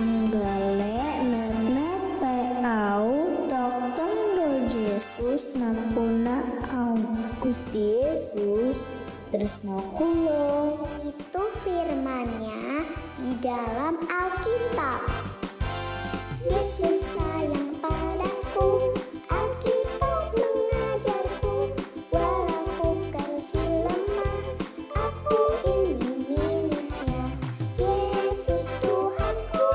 Anggale net au toktong do Jesus napuna au. Gusti Yesus tresno kula. Itu firman-Nya di dalam Alkitab. Yesus sayang padaku, Alkitab mengajarku, walau kecil lemah, aku ini miliknya. Yesus Tuhanku,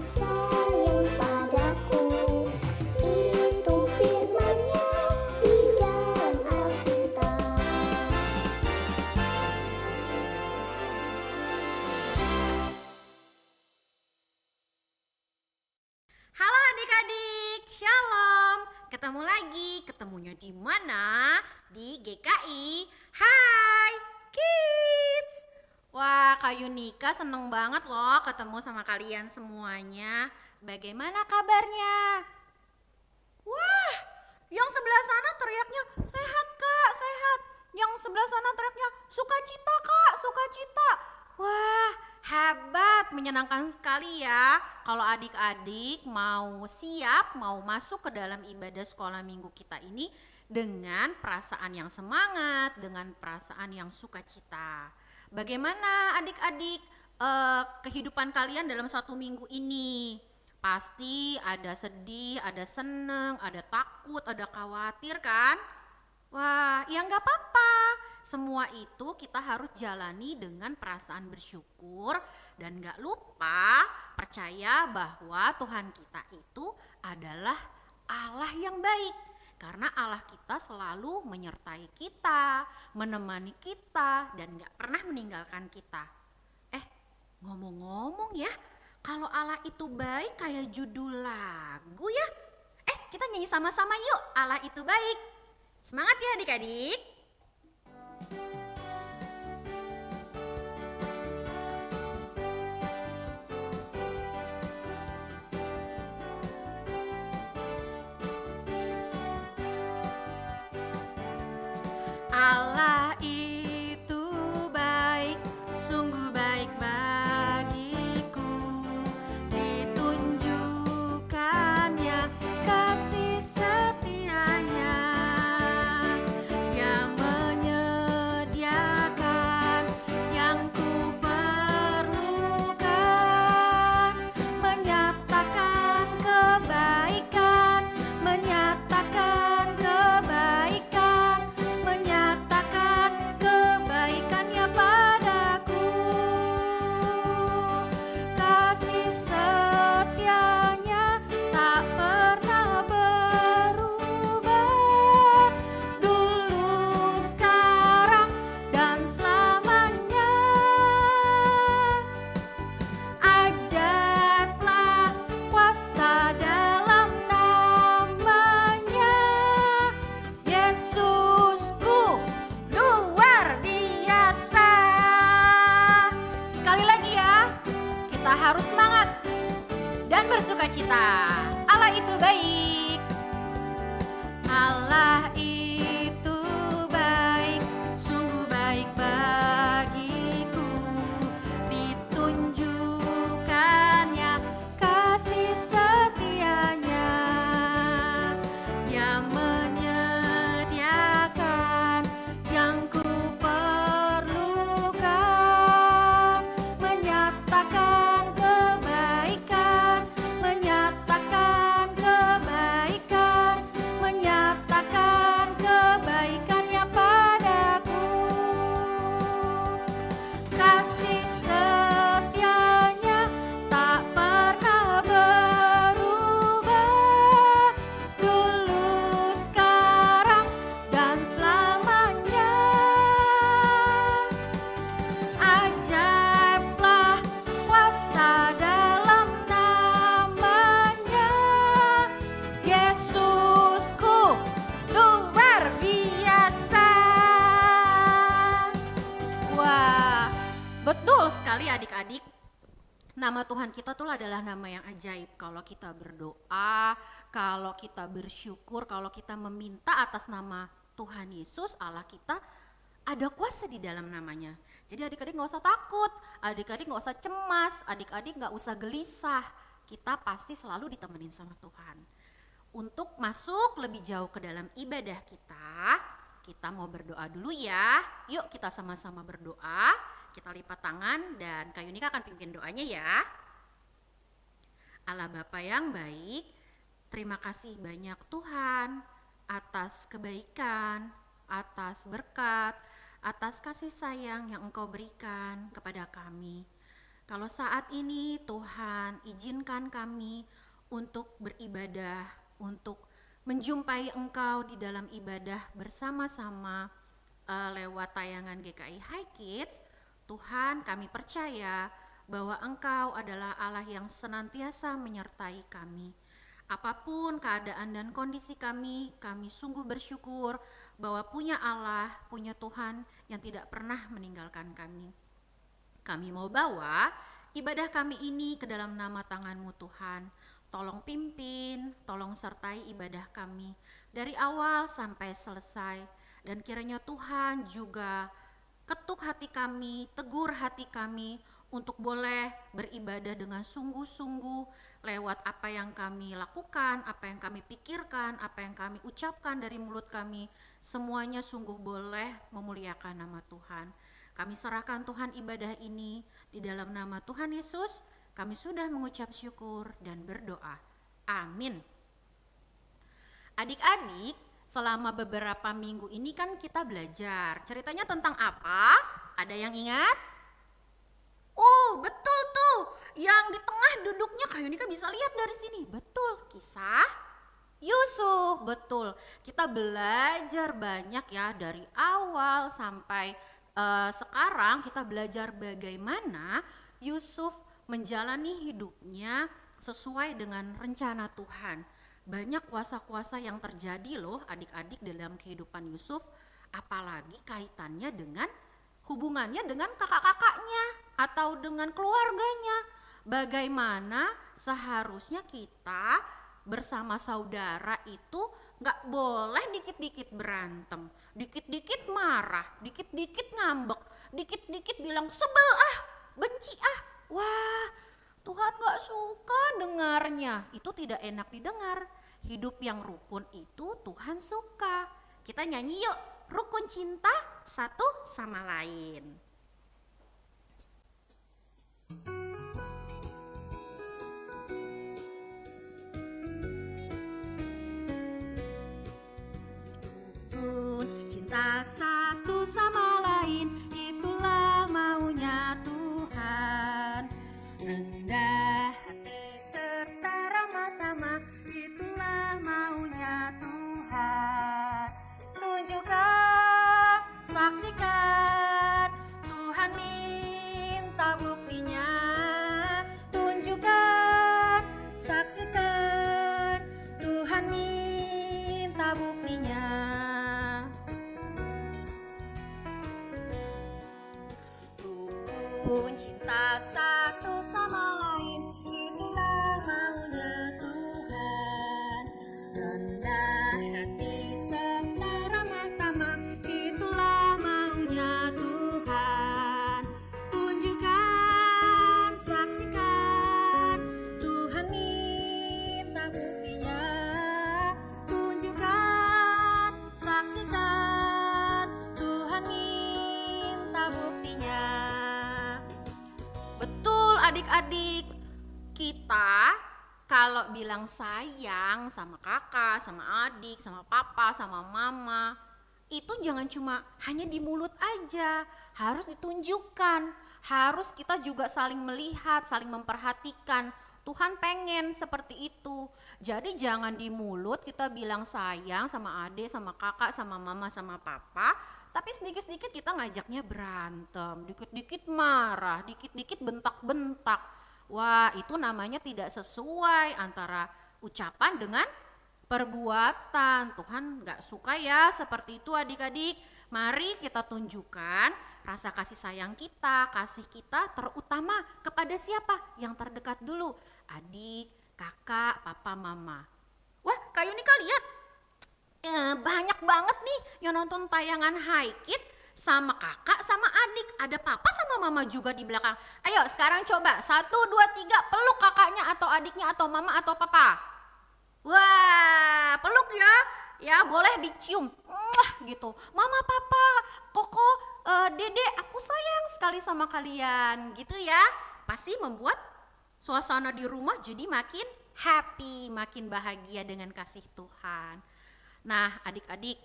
sayang padaku, itu firman-Nya di dalam Alkitab. Halo adik-adik, shalom. Ketemu lagi, ketemunya di mana? Di GKI. Hai kids. Wah, Kak Yunika seneng banget loh ketemu sama kalian semuanya. Bagaimana kabarnya? Wah, yang sebelah sana teriaknya sehat Kak, sehat. Yang sebelah sana teriaknya sukacita Kak, sukacita. Wah, hebat, menyenangkan sekali ya kalau adik-adik mau siap, mau masuk ke dalam ibadah sekolah minggu kita ini dengan perasaan yang semangat, dengan perasaan yang sukacita. Bagaimana adik-adik kehidupan kalian dalam satu minggu ini? Pasti ada sedih, ada seneng, ada takut, ada khawatir kan? Wah, ya nggak apa-apa. Semua itu kita harus jalani dengan perasaan bersyukur dan nggak lupa percaya bahwa Tuhan kita itu adalah Allah yang baik. Karena Allah kita selalu menyertai kita, menemani kita, dan nggak pernah meninggalkan kita. Ngomong-ngomong ya, kalau Allah itu baik kayak judul lagu ya. Kita nyanyi sama-sama yuk, Allah itu baik. Semangat ya adik-adik. Allah itu baik, sungguh baik bagiku. Ditunjukkannya kasih setianya. Dia menyediakan yang ku perlukan, menyatakan kebaikan, menyatakan kebaikan, menyatakan kebaikannya padaku. Kasih setianya tak pernah berubah, dulu, sekarang, dan selamanya. Ajaiblah kuasa dalam namanya. Yesusku luar biasa. Sekali lagi ya, kita harus semangat dan bersukacita. Allah itu baik. Allah itu baik, sungguh baik bagiku. Ditunjukkannya kasih setianya. Dia menyediakan yang ku perlukan, menyatakan kebaikan, menyatakan kebaikan, menyatakan kebaikannya padaku. Kasih setianya tak pernah berubah, dulu, sekarang, dan selamanya. Ajaiblah kuasa dalam namanya. Yesusku luar biasa. Wah, betul sekali adik-adik. Nama Tuhan kita tuh adalah nama yang ajaib. Kalau kita berdoa, kalau kita bersyukur, kalau kita meminta atas nama Tuhan Yesus Allah kita, ada kuasa di dalam namanya. Jadi adik-adik gak usah takut, adik-adik gak usah cemas, adik-adik gak usah gelisah. Kita pasti selalu ditemenin sama Tuhan. Untuk masuk lebih jauh ke dalam ibadah kita mau berdoa dulu ya. Yuk kita sama-sama berdoa, kita lipat tangan dan Kak Yunika akan pimpin doanya ya. Allah Bapa yang baik, terima kasih banyak Tuhan atas kebaikan, atas berkat, atas kasih sayang yang Engkau berikan kepada kami. Kalau saat ini Tuhan izinkan kami untuk beribadah, untuk menjumpai Engkau di dalam ibadah bersama-sama lewat tayangan GKI Hi Kids. Tuhan, kami percaya bahwa Engkau adalah Allah yang senantiasa menyertai kami. Apapun keadaan dan kondisi kami sungguh bersyukur bahwa punya Allah, punya Tuhan yang tidak pernah meninggalkan kami. Kami mau bawa ibadah kami ini ke dalam nama tangan-Mu Tuhan. Tolong pimpin, tolong sertai ibadah kami dari awal sampai selesai. Dan kiranya Tuhan juga ketuk hati kami, tegur hati kami untuk boleh beribadah dengan sungguh-sungguh lewat apa yang kami lakukan, apa yang kami pikirkan, apa yang kami ucapkan dari mulut kami. Semuanya sungguh boleh memuliakan nama Tuhan. Kami serahkan Tuhan ibadah ini di dalam nama Tuhan Yesus. Kami sudah mengucap syukur dan berdoa. Amin. Adik-adik, selama beberapa minggu ini kan kita belajar. Ceritanya tentang apa? Ada yang ingat? Oh, betul tuh. Yang di tengah duduknya Kak Yunika bisa lihat dari sini. Betul, kisah Yusuf. Betul. Kita belajar banyak ya dari awal sampai sekarang kita belajar bagaimana Yusuf menjalani hidupnya sesuai dengan rencana Tuhan. Banyak kuasa-kuasa yang terjadi loh adik-adik dalam kehidupan Yusuf, apalagi kaitannya dengan hubungannya dengan kakak-kakaknya atau dengan keluarganya. Bagaimana seharusnya kita bersama saudara itu gak boleh dikit-dikit berantem, dikit-dikit marah, dikit-dikit ngambek, dikit-dikit bilang sebel benci Wah, Tuhan gak suka dengarnya. Itu tidak enak didengar. Hidup yang rukun itu Tuhan suka. Kita nyanyi yuk, rukun cinta satu sama lain. Rukun cinta satu sama lain, itulah maunya Tuhan. Rendah hati serta ramah tamah, itulah maunya Tuhan. Tunjukkan, saksikan, Tuhan minta buktinya. Tunjukkan, saksikan, Tuhan minta buktinya. Rukun cinta satu sama lain, itulah maunya Tuhan. Rendah hati serta ramah tamah, itulah maunya Tuhan. Tunjukkan, saksikan, Tuhan minta buktinya. Tunjukkan, saksikan, Tuhan minta buktinya. Betul adik-adik, kita kalau bilang sayang sama kakak, sama adik, sama papa, sama mama, itu jangan cuma hanya di mulut aja, harus ditunjukkan, harus kita juga saling melihat, saling memperhatikan. Tuhan pengen seperti itu. Jadi jangan di mulut kita bilang sayang sama adik, sama kakak, sama mama, sama papa, tapi sedikit-sedikit kita ngajaknya berantem, dikit-dikit marah, dikit-dikit bentak-bentak. Wah, itu namanya tidak sesuai antara ucapan dengan perbuatan. Tuhan gak suka ya seperti itu adik-adik. Mari kita tunjukkan rasa kasih sayang kita, kasih kita terutama kepada siapa? Yang terdekat dulu, adik, kakak, papa, mama. Wah, Kak Yunika lihat, banyak banget nih yang nonton tayangan Hi Kids. sama kakak sama adik. Ada papa sama mama juga di belakang. Ayo sekarang coba 1, 2, 3 peluk kakaknya atau adiknya atau mama atau papa. Wah, peluk ya. Ya boleh dicium. Gitu. Mama, papa, koko, dede, aku sayang sekali sama kalian. Gitu ya. Pasti membuat suasana di rumah jadi makin happy, makin bahagia dengan kasih Tuhan. Nah, adik-adik,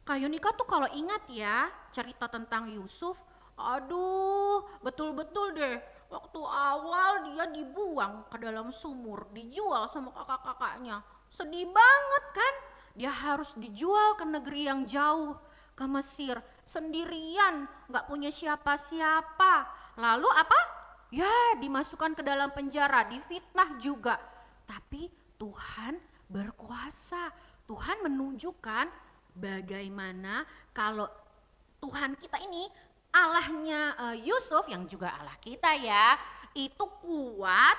Kak Yunika tuh kalau ingat ya cerita tentang Yusuf, aduh betul-betul deh waktu awal dia dibuang ke dalam sumur, dijual sama kakak-kakaknya. Sedih banget kan, dia harus dijual ke negeri yang jauh, ke Mesir, sendirian, gak punya siapa-siapa. Lalu apa? Ya dimasukkan ke dalam penjara, difitnah juga. Tapi Tuhan berkuasa, Tuhan menunjukkan bagaimana kalau Tuhan kita ini Allahnya Yusuf yang juga Allah kita ya, itu kuat,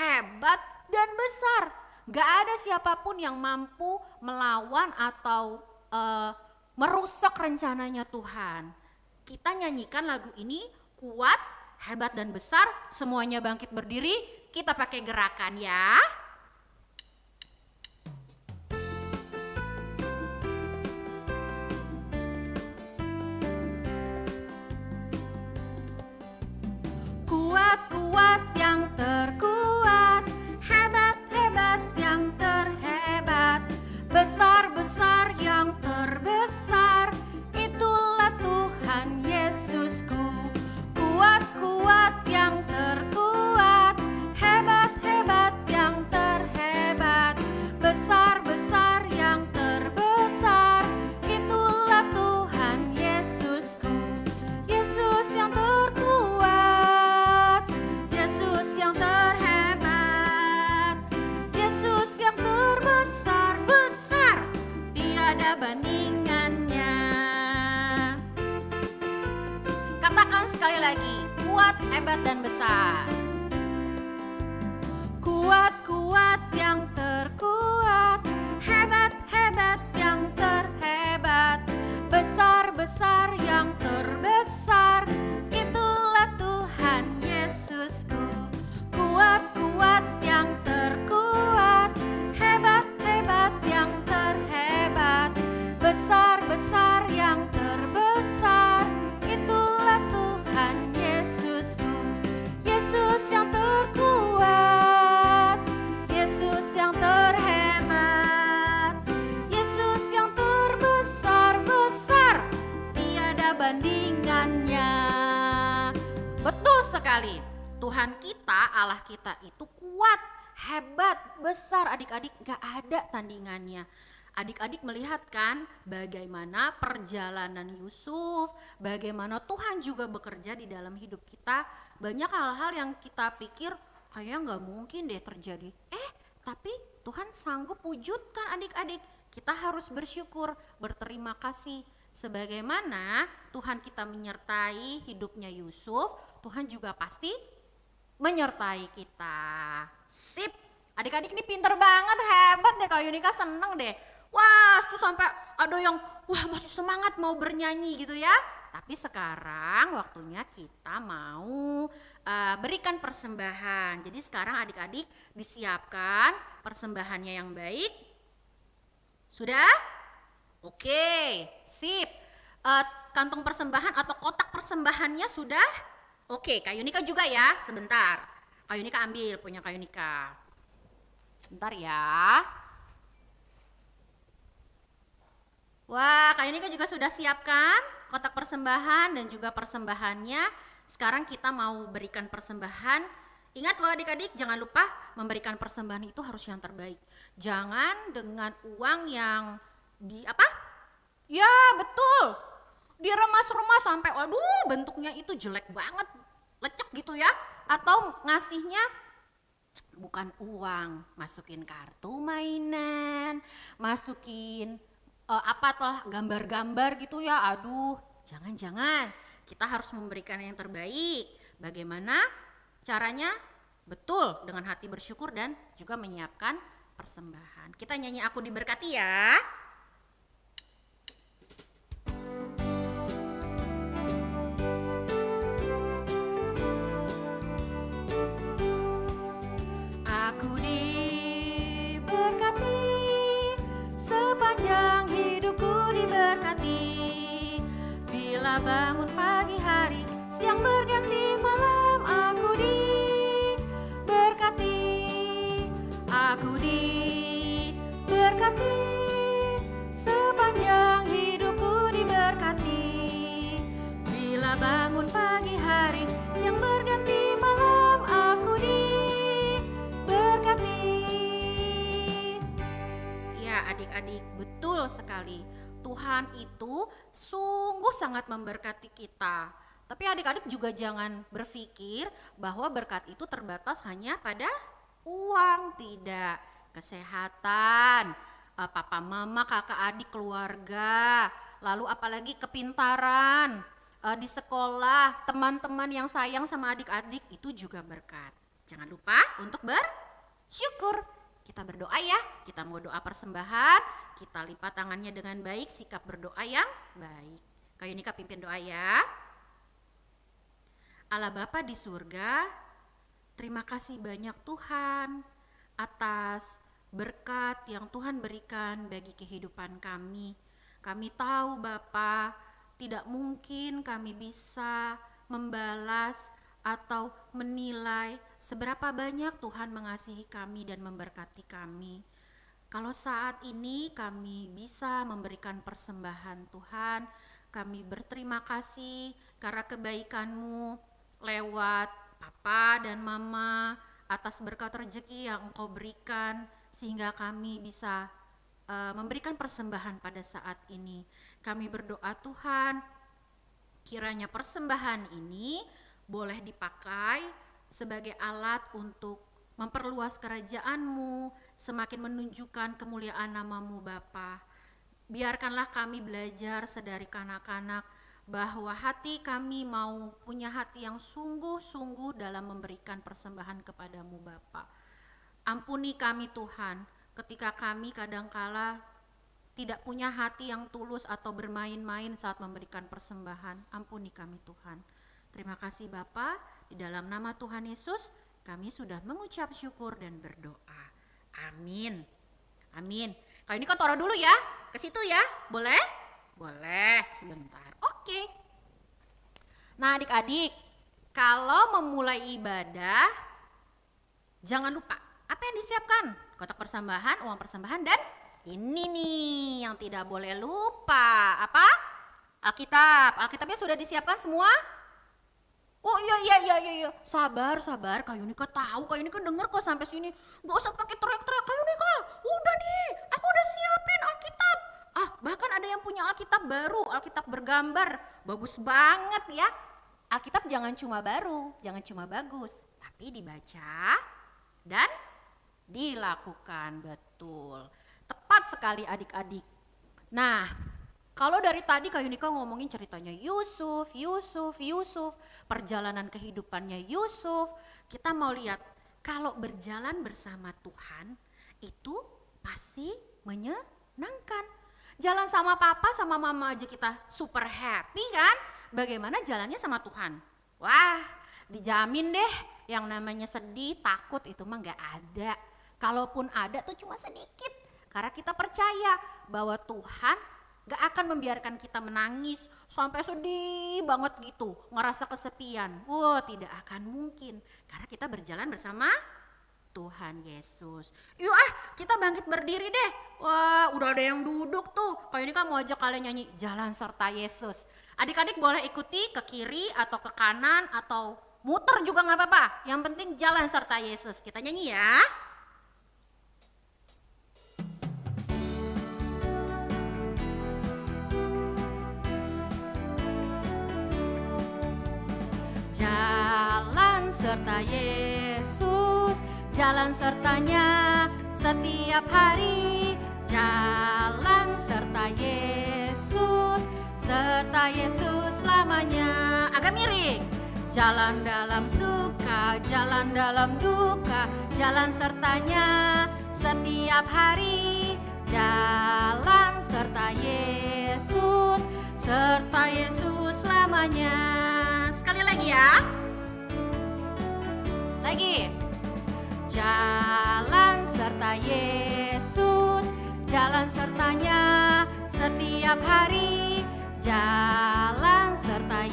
hebat dan besar. Gak ada siapapun yang mampu melawan atau merusak rencananya Tuhan. Kita nyanyikan lagu ini, kuat, hebat dan besar, semuanya bangkit berdiri, kita pakai gerakan ya. Kuat-kuat yang terkuat, hebat-hebat yang terhebat, besar-besar yang terbesar, itulah Tuhan Yesusku. Kuat-kuat yang terkuat, hebat-hebat yang terhebat, besar-besar yang terbesar, itulah Tuhan Yesusku. Yesus yang terkuat, Yesus yang terhebat, Yesus yang terbesar, besar, tiada bandingannya. Katakan sekali lagi, kuat, hebat dan besar. Kuat-kuat yang terkuat, hebat-hebat yang terhebat, besar-besar yang terbesar, itulah Tuhan Yesusku. Kuat-kuat yang terkuat, hebat-hebat yang terhebat, besar-besar yang terbesar, itulah Tuhan Yesusku. Yesus yang terkuat, Yesus yang terhebat, Yesus yang terbesar, besar, tiada bandingannya. Betul sekali, Tuhan kita, Allah kita itu kuat, hebat, besar adik-adik, gak ada tandingannya. Adik-adik melihat kan bagaimana perjalanan Yusuf, bagaimana Tuhan juga bekerja di dalam hidup kita. Banyak hal-hal yang kita pikir kayaknya gak mungkin deh terjadi. Tapi Tuhan sanggup wujudkan adik-adik. Kita harus bersyukur, berterima kasih. Sebagaimana Tuhan kita menyertai hidupnya Yusuf, Tuhan juga pasti menyertai kita. Sip, adik-adik ini pinter banget, hebat deh Kak Yunika, seneng deh. Wah, tuh sampai ada yang masih semangat mau bernyanyi gitu ya. Tapi sekarang waktunya kita mau berikan persembahan. Jadi sekarang adik-adik disiapkan persembahannya yang baik. Sudah? Oke, sip. Kantong persembahan atau kotak persembahannya sudah? Oke, Kak Yunika juga ya, sebentar. Kak Yunika ambil punya Kak Yunika. Sebentar ya. Wah, Kak Yunika juga sudah siapkan kotak persembahan dan juga persembahannya. Sekarang kita mau berikan persembahan. Ingat loh adik-adik, jangan lupa memberikan persembahan itu harus yang terbaik. Jangan dengan uang yang Ya betul, diremas-remas sampai waduh bentuknya itu jelek banget, lecek gitu ya. Atau ngasihnya bukan uang, masukin kartu mainan, masukin gambar-gambar gitu ya. Aduh, jangan-jangan, kita harus memberikan yang terbaik. Bagaimana caranya? Betul, dengan hati bersyukur dan juga menyiapkan persembahan. Kita nyanyi Aku Diberkati ya. Bila bangun pagi hari, siang berganti malam, aku diberkati. Aku diberkati, sepanjang hidupku diberkati. Bila bangun pagi hari, siang berganti malam, aku diberkati. Ya adik-adik, betul sekali. Tuhan itu sungguh sangat memberkati kita. Tapi adik-adik juga jangan berpikir bahwa berkat itu terbatas hanya pada uang, tidak. Kesehatan, papa mama, kakak adik, keluarga, lalu apalagi kepintaran, di sekolah, teman-teman yang sayang sama adik-adik, itu juga berkat. Jangan lupa untuk bersyukur. Kita berdoa ya, kita mau doa persembahan, kita lipat tangannya dengan baik, sikap berdoa yang baik. Kak Yunika pimpin doa ya. Allah Bapa di surga, terima kasih banyak Tuhan atas berkat yang Tuhan berikan bagi kehidupan kami. Kami tahu Bapa, tidak mungkin kami bisa membalas atau menilai seberapa banyak Tuhan mengasihi kami dan memberkati kami. Kalau saat ini kami bisa memberikan persembahan Tuhan, kami berterima kasih karena kebaikan-Mu lewat Papa dan Mama, atas berkat rezeki yang Engkau berikan sehingga kami bisa memberikan persembahan pada saat ini. Kami berdoa Tuhan, kiranya persembahan ini boleh dipakai sebagai alat untuk memperluas kerajaan-Mu, semakin menunjukkan kemuliaan nama-Mu Bapa. Biarkanlah kami belajar sedari kanak-kanak bahwa hati kami mau punya hati yang sungguh-sungguh dalam memberikan persembahan kepadamu Bapa. Ampuni kami Tuhan, ketika kami kadangkala tidak punya hati yang tulus atau bermain-main saat memberikan persembahan. Ampuni kami Tuhan. Terima kasih Bapa, di dalam nama Tuhan Yesus kami sudah mengucap syukur dan berdoa. Amin. Amin. Kalau ini kau taruh dulu ya, ke situ ya, boleh? Boleh, sebentar. Oke. Nah adik-adik, kalau memulai ibadah, jangan lupa apa yang disiapkan? Kotak persembahan, uang persembahan, dan ini nih yang tidak boleh lupa. Apa? Alkitab. Alkitabnya sudah disiapkan semua? Oh iya. Sabar. Kak Yunika tahu, Kak Yunika denger kok sampai sini. Gak usah pakai teriak-teriak. Kak Yunika, udah nih, aku udah siapin Alkitab. Bahkan ada yang punya Alkitab baru, Alkitab bergambar. Bagus banget ya. Alkitab jangan cuma baru, jangan cuma bagus, tapi dibaca dan dilakukan. Betul. Tepat sekali adik-adik. Nah, kalau dari tadi Kak Yunika ngomongin ceritanya Yusuf, perjalanan kehidupannya Yusuf, kita mau lihat kalau berjalan bersama Tuhan itu pasti menyenangkan. Jalan sama papa sama mama aja kita super happy kan? Bagaimana jalannya sama Tuhan? Wah, dijamin deh yang namanya sedih, takut itu mah gak ada. Kalaupun ada tuh cuma sedikit. Karena kita percaya bahwa Tuhan gak akan membiarkan kita menangis sampai sedih banget gitu, ngerasa kesepian. Wah, tidak akan mungkin karena kita berjalan bersama Tuhan Yesus. Yuk kita bangkit berdiri deh. Wah, udah ada yang duduk tuh. Kayak ini kan mau ajak kalian nyanyi Jalan Serta Yesus. Adik-adik boleh ikuti ke kiri atau ke kanan atau muter juga gak apa-apa. Yang penting jalan serta Yesus. Kita nyanyi ya. Jalan serta Yesus, jalan sertanya setiap hari. Jalan serta Yesus, serta Yesus selamanya. Agak miring. Jalan dalam suka, jalan dalam duka, jalan sertanya setiap hari. Jalan serta Yesus, serta Yesus selamanya. Sekali lagi ya. Lagi. Jalan serta Yesus, jalan sertanya setiap hari. jalan serta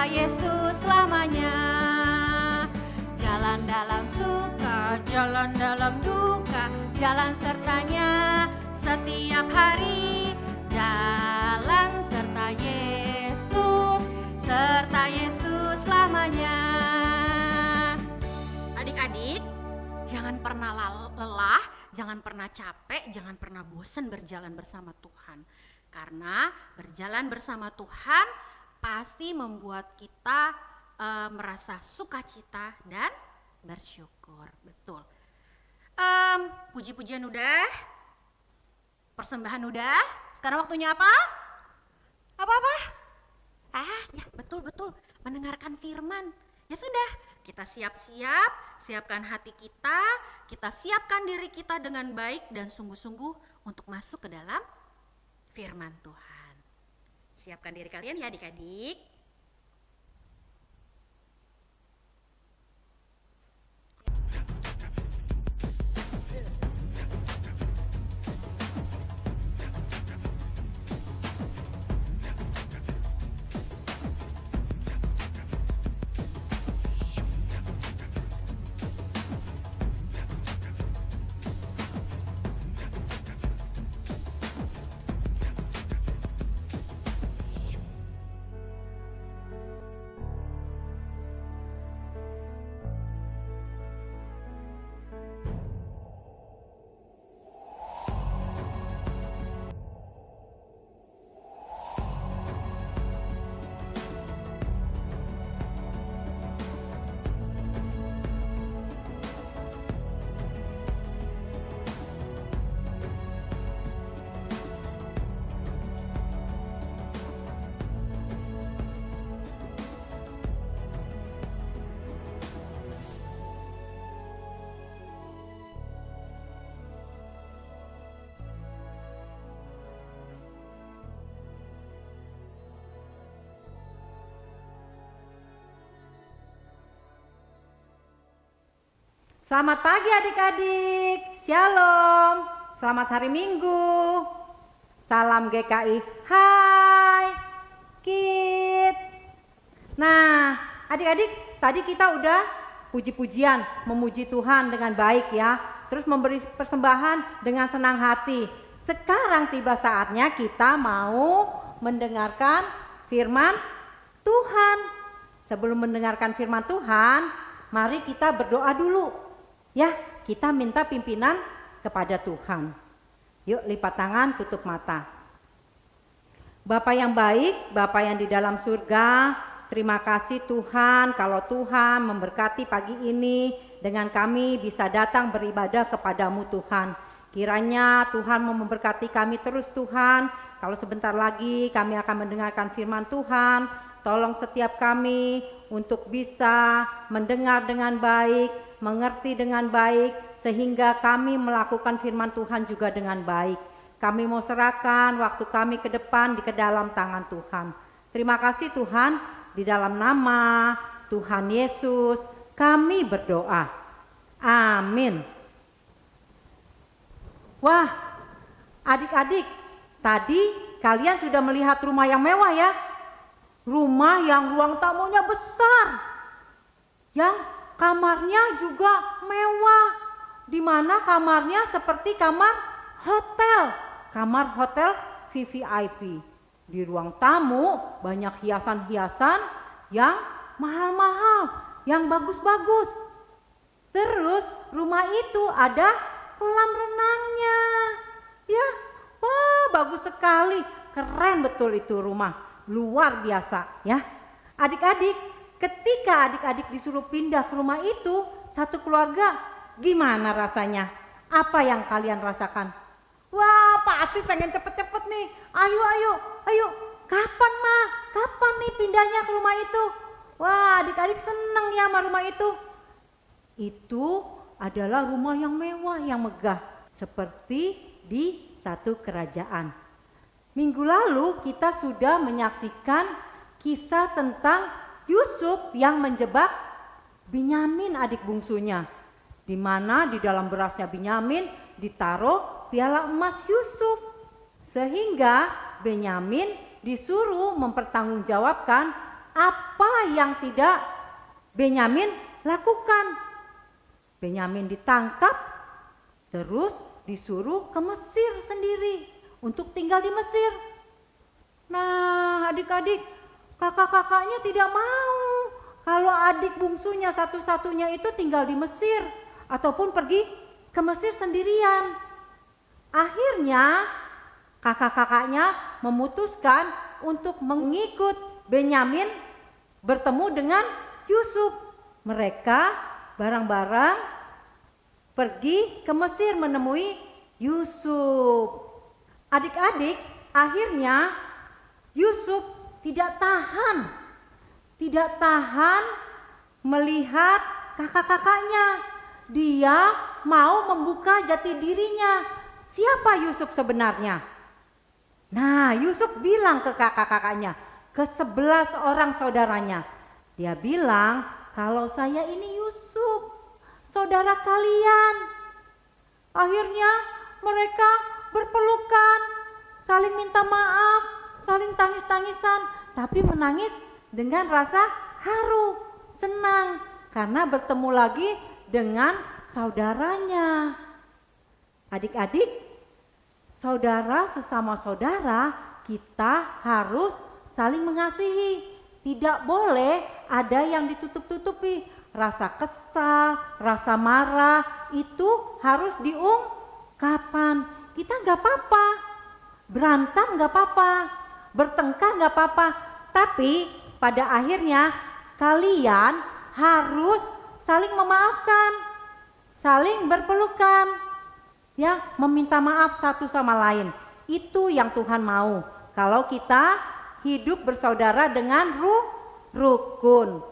Yesus selamanya. Jalan dalam suka, jalan dalam duka, jalan sertanya setiap hari. Jalan serta Yesus selamanya. Adik-adik, jangan pernah lelah, jangan pernah capek, jangan pernah bosan berjalan bersama Tuhan. Karena berjalan bersama Tuhan pasti membuat kita merasa sukacita dan bersyukur. Betul. Puji-pujian udah, persembahan udah. Sekarang waktunya apa? Apa-apa? Ya betul, mendengarkan firman. Ya sudah, kita siapkan hati kita siapkan diri kita dengan baik dan sungguh-sungguh untuk masuk ke dalam firman Tuhan. Siapkan diri kalian ya adik-adik. Selamat pagi adik-adik, shalom, selamat hari Minggu, salam GKI, hai Kid. Nah adik-adik, tadi kita udah puji-pujian, memuji Tuhan dengan baik ya, terus memberi persembahan dengan senang hati. Sekarang tiba saatnya kita mau mendengarkan firman Tuhan. Sebelum mendengarkan firman Tuhan, mari kita berdoa dulu. Ya, kita minta pimpinan kepada Tuhan. Yuk lipat tangan, tutup mata. Bapa yang baik, Bapa yang di dalam surga, terima kasih Tuhan kalau Tuhan memberkati pagi ini dengan kami bisa datang beribadah kepadamu Tuhan. Kiranya Tuhan mau memberkati kami terus Tuhan. Kalau sebentar lagi kami akan mendengarkan firman Tuhan, tolong setiap kami untuk bisa mendengar dengan baik, mengerti dengan baik, sehingga kami melakukan firman Tuhan juga dengan baik. Kami mau serahkan waktu kami ke depan ke dalam tangan Tuhan. Terima kasih Tuhan, di dalam nama Tuhan Yesus kami berdoa. Amin. Wah, adik-adik, tadi kalian sudah melihat rumah yang mewah ya? Rumah yang ruang tamunya besar, yang kamarnya juga mewah, di mana kamarnya seperti kamar hotel VVIP. Di ruang tamu banyak hiasan-hiasan yang mahal-mahal, yang bagus-bagus. Terus rumah itu ada kolam renangnya. Ya, wah bagus sekali, keren betul itu rumah. Luar biasa ya. Adik-adik, ketika adik-adik disuruh pindah ke rumah itu, satu keluarga, gimana rasanya? Apa yang kalian rasakan? Wah, pasti pengen cepet-cepet nih. Ayo. Kapan mah? Kapan nih pindahnya ke rumah itu? Wah, adik-adik seneng ya sama rumah itu. Itu adalah rumah yang mewah, yang megah, seperti di satu kerajaan. Minggu lalu kita sudah menyaksikan kisah tentang Yusuf yang menjebak Binyamin adik bungsunya, di mana di dalam berasnya Binyamin ditaruh piala emas Yusuf. Sehingga Benyamin disuruh mempertanggungjawabkan apa yang tidak Benyamin lakukan. Benyamin ditangkap, terus disuruh ke Mesir sendiri untuk tinggal di Mesir. Nah, adik-adik, kakak-kakaknya tidak mau kalau adik bungsunya satu-satunya itu tinggal di Mesir ataupun pergi ke Mesir sendirian. Akhirnya kakak-kakaknya memutuskan untuk mengikut Benyamin bertemu dengan Yusuf. Mereka bareng-bareng pergi ke Mesir menemui Yusuf. Adik-adik, akhirnya Yusuf tidak tahan melihat kakak-kakaknya. Dia mau membuka jati dirinya. Siapa Yusuf sebenarnya? Nah, Yusuf bilang ke kakak-kakaknya, ke 11 orang saudaranya. Dia bilang, kalau saya ini Yusuf, saudara kalian. Akhirnya mereka berpelukan, saling minta maaf, saling tangis-tangisan, tapi menangis dengan rasa haru, senang karena bertemu lagi dengan saudaranya. Adik-adik, saudara sesama saudara, kita harus saling mengasihi. Tidak boleh ada yang ditutup-tutupi. Rasa kesal, rasa marah itu harus diungkapkan. Kita nggak apa-apa, berantem nggak apa-apa, bertengkar nggak apa-apa. Tapi pada akhirnya kalian harus saling memaafkan, saling berpelukan, ya, meminta maaf satu sama lain. Itu yang Tuhan mau. Kalau kita hidup bersaudara dengan rukun.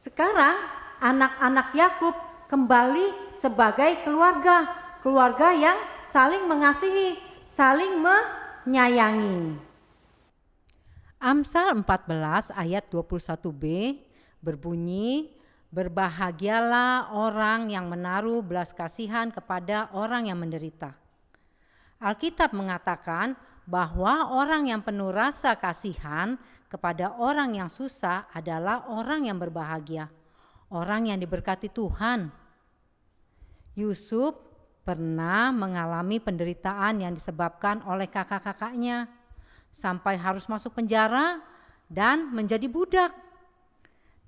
Sekarang anak-anak Yakub kembali sebagai keluarga yang saling mengasihi, saling menyayangi. Amsal 14 ayat 21b berbunyi, berbahagialah orang yang menaruh belas kasihan kepada orang yang menderita. Alkitab mengatakan bahwa orang yang penuh rasa kasihan kepada orang yang susah adalah orang yang berbahagia, orang yang diberkati Tuhan. Yusuf pernah mengalami penderitaan yang disebabkan oleh kakak-kakaknya, sampai harus masuk penjara dan menjadi budak.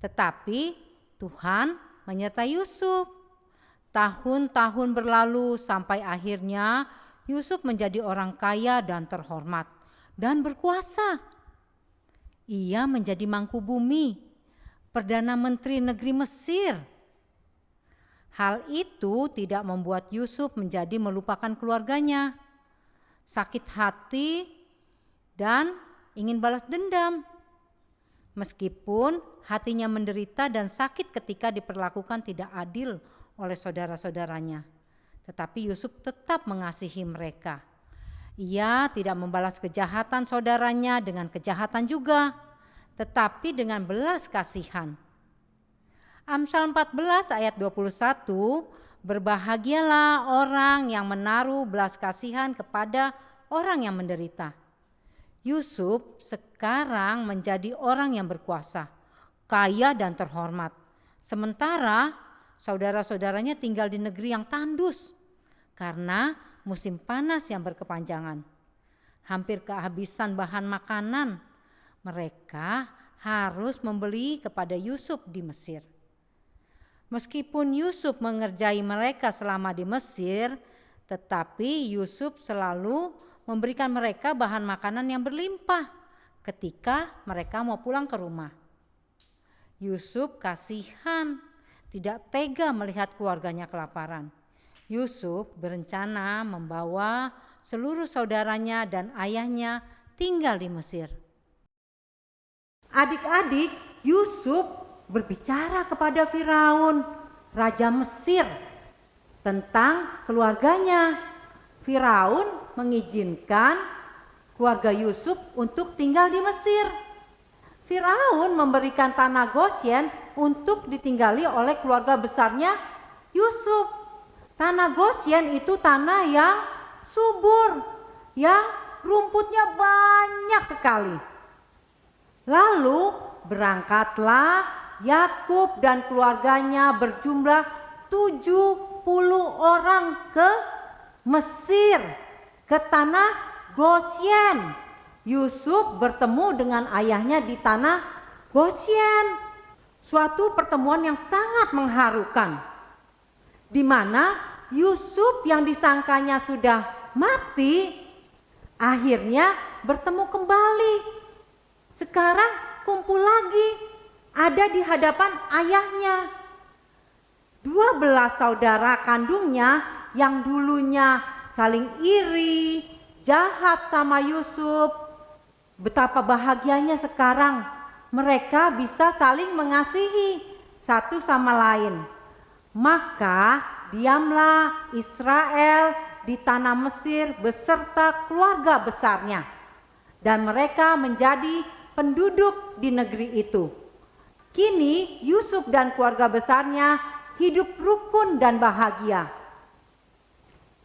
Tetapi Tuhan menyertai Yusuf. Tahun-tahun berlalu sampai akhirnya Yusuf menjadi orang kaya dan terhormat dan berkuasa. Ia menjadi mangkubumi, Perdana Menteri Negeri Mesir. Hal itu tidak membuat Yusuf menjadi melupakan keluarganya, sakit hati, dan ingin balas dendam. Meskipun hatinya menderita dan sakit ketika diperlakukan tidak adil oleh saudara-saudaranya, tetapi Yusuf tetap mengasihi mereka. Ia tidak membalas kejahatan saudaranya dengan kejahatan juga, tetapi dengan belas kasihan. Amsal 14 ayat 21, berbahagialah orang yang menaruh belas kasihan kepada orang yang menderita. Yusuf sekarang menjadi orang yang berkuasa, kaya dan terhormat. Sementara saudara-saudaranya tinggal di negeri yang tandus karena musim panas yang berkepanjangan. Hampir kehabisan bahan makanan. Mereka harus membeli kepada Yusuf di Mesir. Meskipun Yusuf mengerjai mereka selama di Mesir, tetapi Yusuf selalu memberikan mereka bahan makanan yang berlimpah ketika mereka mau pulang ke rumah. Yusuf kasihan, tidak tega melihat keluarganya kelaparan. Yusuf berencana membawa seluruh saudaranya dan ayahnya tinggal di Mesir. Adik-adik, Yusuf berbicara kepada Firaun, raja Mesir, tentang keluarganya. Firaun mengizinkan keluarga Yusuf untuk tinggal di Mesir. Firaun memberikan tanah Gosyen untuk ditinggali oleh keluarga besarnya Yusuf. Tanah Gosyen itu tanah yang subur, yang rumputnya banyak sekali. Lalu berangkatlah Yakub dan keluarganya berjumlah 70 orang ke Mesir, ke tanah Gosyen. Yusuf bertemu dengan ayahnya di tanah Gosyen. Suatu pertemuan yang sangat mengharukan, di mana Yusuf yang disangkanya sudah mati, akhirnya bertemu kembali. Sekarang kumpul lagi, ada di hadapan ayahnya. 12 saudara kandungnya yang dulunya saling iri, jahat sama Yusuf, betapa bahagianya sekarang mereka bisa saling mengasihi satu sama lain. Maka diamlah Israel di tanah Mesir beserta keluarga besarnya, dan mereka menjadi penduduk di negeri itu. Kini Yusuf dan keluarga besarnya hidup rukun dan bahagia.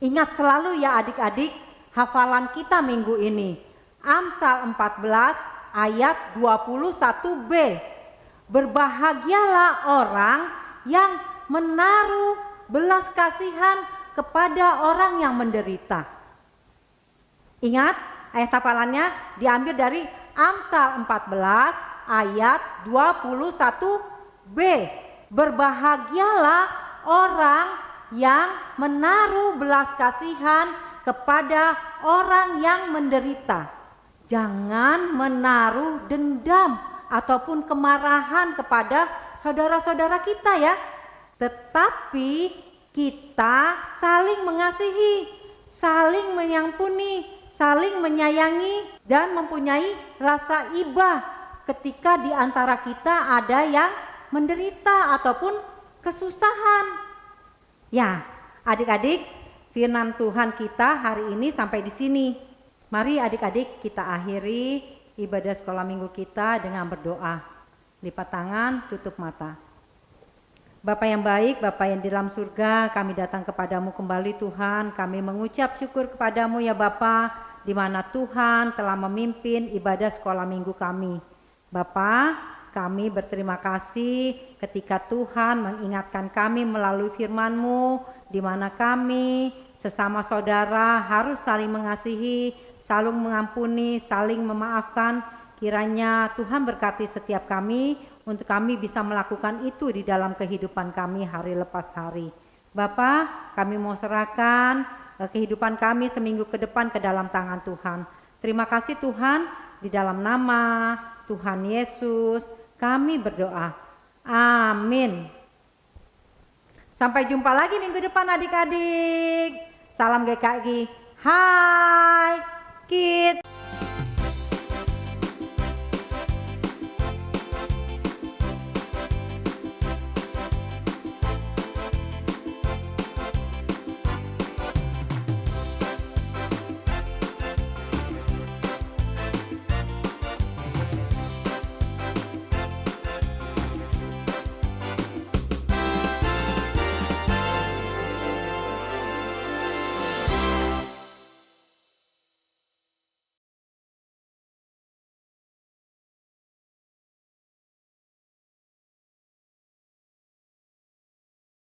Ingat selalu ya adik-adik, hafalan kita minggu ini, Amsal 14 ayat 21b. Berbahagialah orang yang menaruh belas kasihan kepada orang yang menderita. Ingat, ayat hafalannya diambil dari Amsal 14 ayat 21b. Berbahagialah orang yang menaruh belas kasihan kepada orang yang menderita. Jangan menaruh dendam ataupun kemarahan kepada saudara-saudara kita ya. Tetapi kita saling mengasihi, saling menyampuni, saling menyayangi, dan mempunyai rasa iba ketika di antara kita ada yang menderita ataupun kesusahan. Ya, adik-adik, firman Tuhan kita hari ini sampai di sini. Mari adik-adik kita akhiri ibadah sekolah minggu kita dengan berdoa. Lipat tangan, tutup mata. Bapa yang baik, Bapa yang di dalam surga, kami datang kepadamu kembali Tuhan. Kami mengucap syukur kepadamu ya Bapa, di mana Tuhan telah memimpin ibadah sekolah minggu kami. Bapa, kami berterima kasih ketika Tuhan mengingatkan kami melalui firman-Mu, di mana kami sesama saudara harus saling mengasihi, saling mengampuni, saling memaafkan. Kiranya Tuhan berkati setiap kami untuk kami bisa melakukan itu di dalam kehidupan kami hari lepas hari. Bapa, kami mau serahkan kehidupan kami seminggu ke depan ke dalam tangan Tuhan. Terima kasih Tuhan, di dalam nama Tuhan Yesus kami berdoa. Amin. Sampai jumpa lagi minggu depan adik-adik. Salam GKI. Hai Kids.